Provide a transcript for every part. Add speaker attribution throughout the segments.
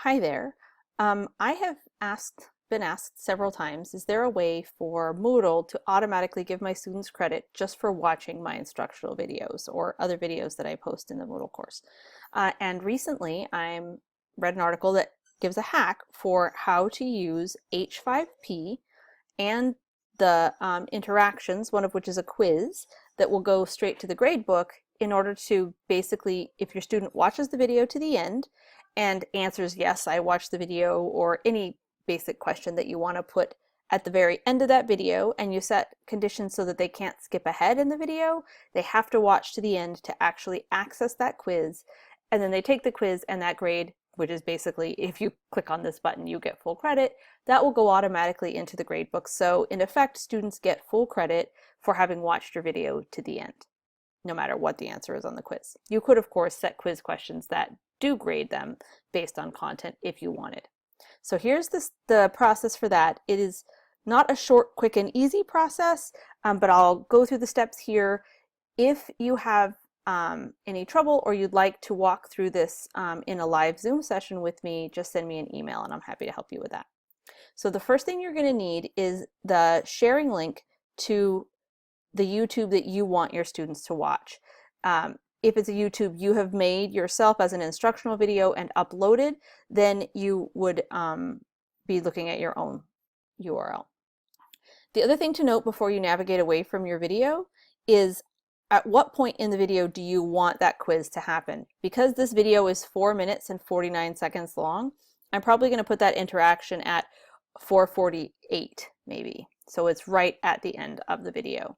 Speaker 1: Hi there. I have been asked several times, is there a way for Moodle to automatically give my students credit just for watching my instructional videos or other videos that I post in the Moodle course? And recently I read an article that gives a hack for how to use H5P and the interactions, one of which is a quiz that will go straight to the gradebook in order to basically, if your student watches the video to the end and answers, yes, I watched the video, or any basic question that you want to put at the very end of that video, and you set conditions so that they can't skip ahead in the video, they have to watch to the end to actually access that quiz. And then they take the quiz, and that grade, which is basically if you click on this button, you get full credit, that will go automatically into the gradebook. So in effect, students get full credit for having watched your video to the end, no matter what the answer is on the quiz. You could, of course, set quiz questions that do grade them based on content if you wanted. So here's the process for that. It is not a short, quick, and easy process, but I'll go through the steps here. If you have any trouble or you'd like to walk through this in a live Zoom session with me, just send me an email and I'm happy to help you with that. So the first thing you're going to need is the sharing link to the YouTube that you want your students to watch. If it's a YouTube you have made yourself as an instructional video and uploaded, then you would be looking at your own URL. The other thing to note before you navigate away from your video is at what point in the video do you want that quiz to happen? Because this video is 4 minutes and 49 seconds long, I'm probably going to put that interaction at 4:48 maybe. So it's right at the end of the video.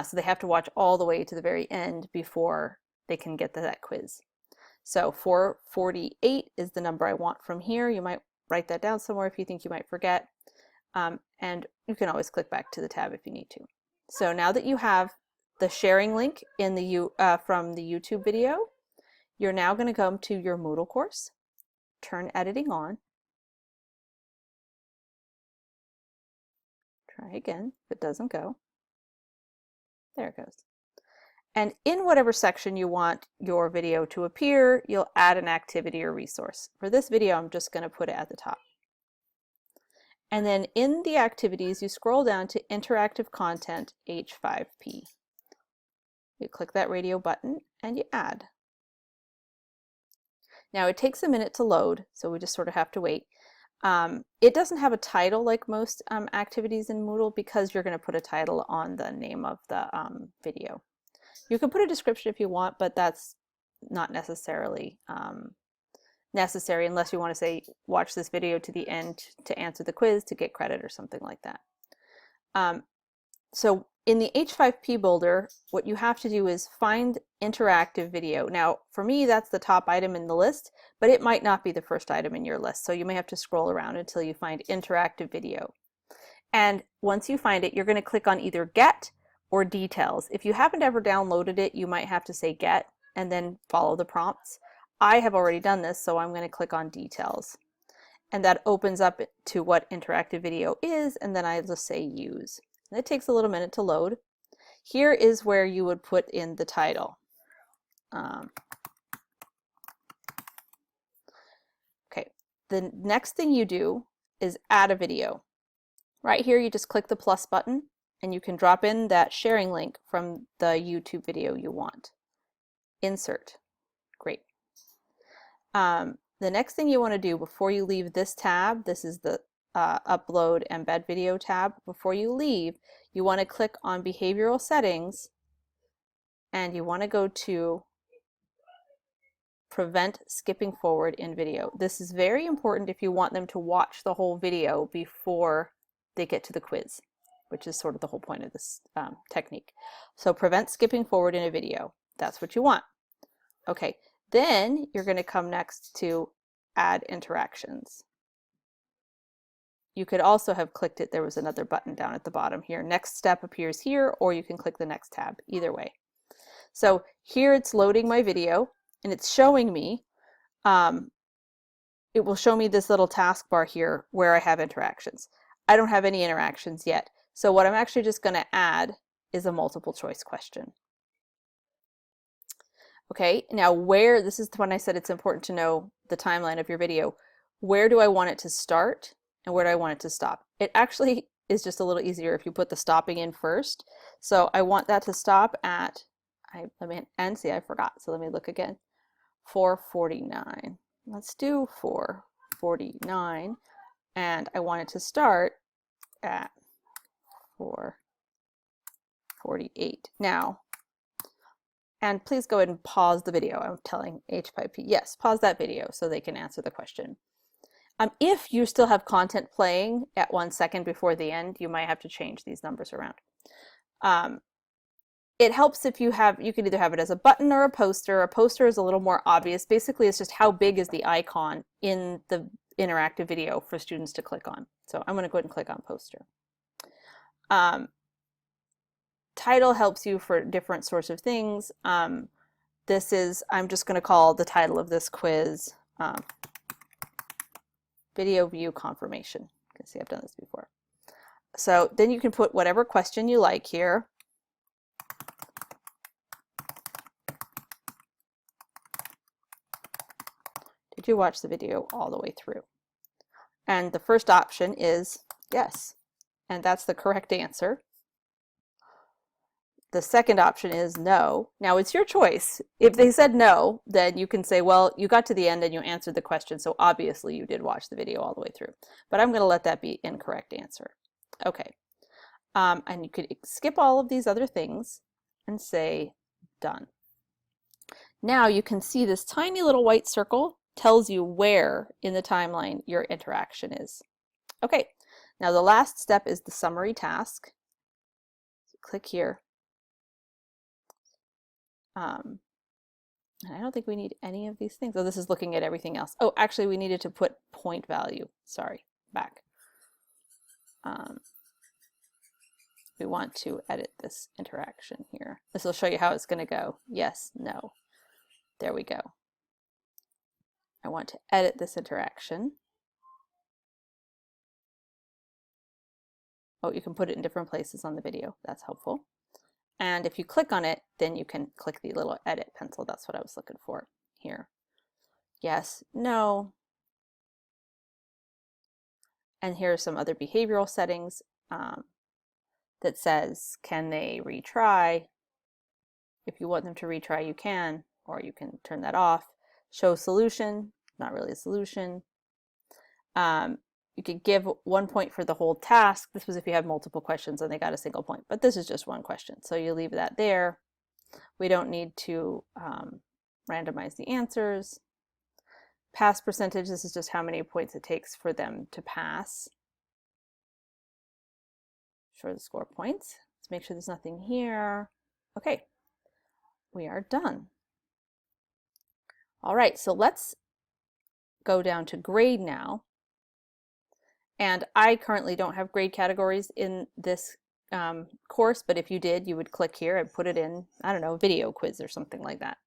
Speaker 1: So they have to watch all the way to the very end before they can get to that quiz. So 4:48 is the number I want from here. You might write that down somewhere if you think you might forget. And you can always click back to the tab if you need to. So now that you have the sharing link in the from the YouTube video, you're now going to come to your Moodle course, turn editing on, try again, if it doesn't go. There it goes. And in whatever section you want your video to appear, you'll add an activity or resource. For this video, I'm just going to put it at the top. And then in the activities, you scroll down to Interactive Content H5P. You click that radio button and you add. Now it takes a minute to load, so we just sort of have to wait. It doesn't have a title like most activities in Moodle because you're going to put a title on the name of the video. You can put a description if you want, but that's not necessarily necessary unless you want to say, watch this video to the end to answer the quiz to get credit or something like that. So in the H5P builder, what you have to do is find interactive video. Now, for me, that's the top item in the list, but it might not be the first item in your list. So you may have to scroll around until you find interactive video. And once you find it, you're going to click on either get or details. If you haven't ever downloaded it, you might have to say get and then follow the prompts. I have already done this, so I'm going to click on details. And that opens up to what interactive video is, and then I just say use. And it takes a little minute to load. Here is where you would put in the title. Okay, the next thing you do is add a video. Right here, you just click the plus button, and you can drop in that sharing link from the YouTube video you want. Insert. Great. The next thing you want to do before you leave this tab, this is the upload embed video tab. Before you leave, you want to click on behavioral settings and you want to go to prevent skipping forward in video. This is very important if you want them to watch the whole video before they get to the quiz, which is sort of the whole point of this technique. So prevent skipping forward in a video. That's what you want. Okay, then you're going to come next to add interactions. You could also have clicked it. There was another button down at the bottom here. Next step appears here, or you can click the next tab, either way. So here it's loading my video, and it's showing me, it will show me this little taskbar here where I have interactions. I don't have any interactions yet. So what I'm actually just going to add is a multiple choice question. Okay, now this is when I said it's important to know the timeline of your video. where do I want it to start and where do I want it to stop. It actually is just a little easier if you put the stopping in first. So I want that to stop at, and see, I forgot. So let me look again. 4:49. Let's do 4:49. And I want it to start at 4:48. Now, and please go ahead and pause the video. I'm telling H5P, yes, pause that video so they can answer the question. If you still have content playing at 1 second before the end, you might have to change these numbers around. It helps if you can either have it as a button or a poster. A poster is a little more obvious. Basically, it's just how big is the icon in the interactive video for students to click on. So I'm going to go ahead and click on poster. Title helps you for different sorts of things. I'm just going to call the title of this quiz Video View Confirmation. You can see I've done this before. So then you can put whatever question you like here. Did you watch the video all the way through? And the first option is yes, and that's the correct answer. The second option is no. Now it's your choice. If they said no, then you can say, well, you got to the end and you answered the question, so obviously you did watch the video all the way through. But I'm going to let that be incorrect answer. Okay. And you could skip all of these other things and say done. Now you can see this tiny little white circle tells you where in the timeline your interaction is. Okay. Now the last step is the summary task. So click here. And I don't think we need any of these things. Oh, this is looking at everything else. Oh, actually, we needed to put point value. Sorry, back. We want to edit this interaction here. This will show you how it's going to go. Yes, no. There we go. I want to edit this interaction. Oh, you can put it in different places on the video. That's helpful. And if you click on it, then you can click the little edit pencil. That's what I was looking for here. Yes, no. And here are some other behavioral settings that says, can they retry? If you want them to retry, you can, or you can turn that off. Show solution, not really a solution. You could give 1 point for the whole task. This was if you had multiple questions and they got a single point, but this is just one question. So you leave that there. We don't need to randomize the answers. Pass percentage, this is just how many points it takes for them to pass. Show the score points. Let's make sure there's nothing here. Okay, we are done. All right, so let's go down to grade now. And I currently don't have grade categories in this course, but if you did, you would click here and put it in, I don't know, a video quiz or something like that.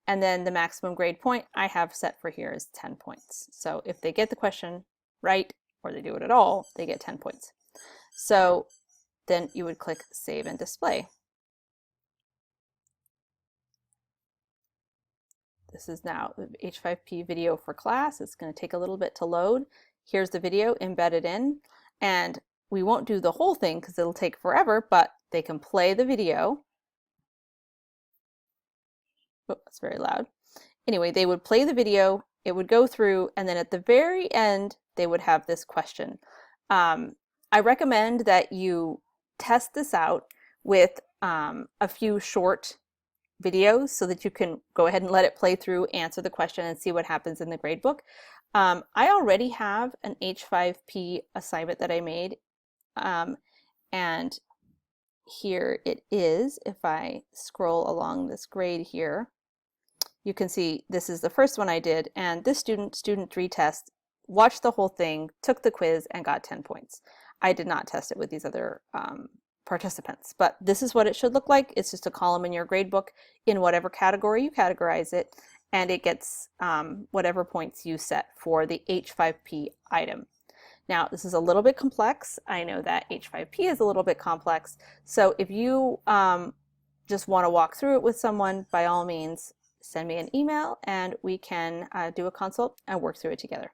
Speaker 1: And then the maximum grade point I have set for here is 10 points. So if they get the question right, or they do it at all, they get 10 points. So then you would click Save and Display. This is now the H5P video for class. It's going to take a little bit to load. Here's the video embedded in, and we won't do the whole thing because it'll take forever, but they can play the video. Oh, that's very loud. Anyway, they would play the video, it would go through, and then at the very end, they would have this question. I recommend that you test this out with a few short videos so that you can go ahead and let it play through, answer the question, and see what happens in the gradebook. I already have an H5P assignment that I made, and here it is. If I scroll along this grade here, you can see this is the first one I did, and this student 3 test, watched the whole thing, took the quiz, and got 10 points. I did not test it with these other participants, but this is what it should look like. It's just a column in your gradebook in whatever category you categorize it, and it gets whatever points you set for the H5P item. Now, this is a little bit complex. I know that H5P is a little bit complex, so if you just want to walk through it with someone, by all means, send me an email and we can do a consult and work through it together.